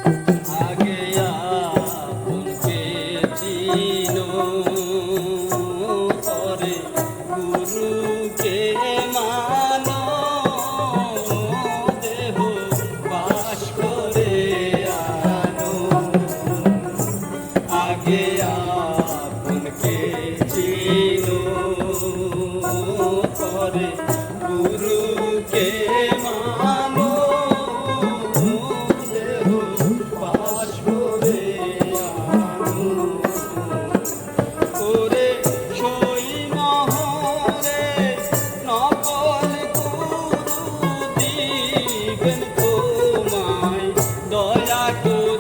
আগে আপনকে চিনো, পরে গুরুকে মানো, দেহ বাস করে আনো। আগে আপনকে চিনো, পরে গুরুকে মানো, দেহ বাস করে আনো। ওরে সই নহরে নকল গুরু দিবেন তোমায় দয়া করে।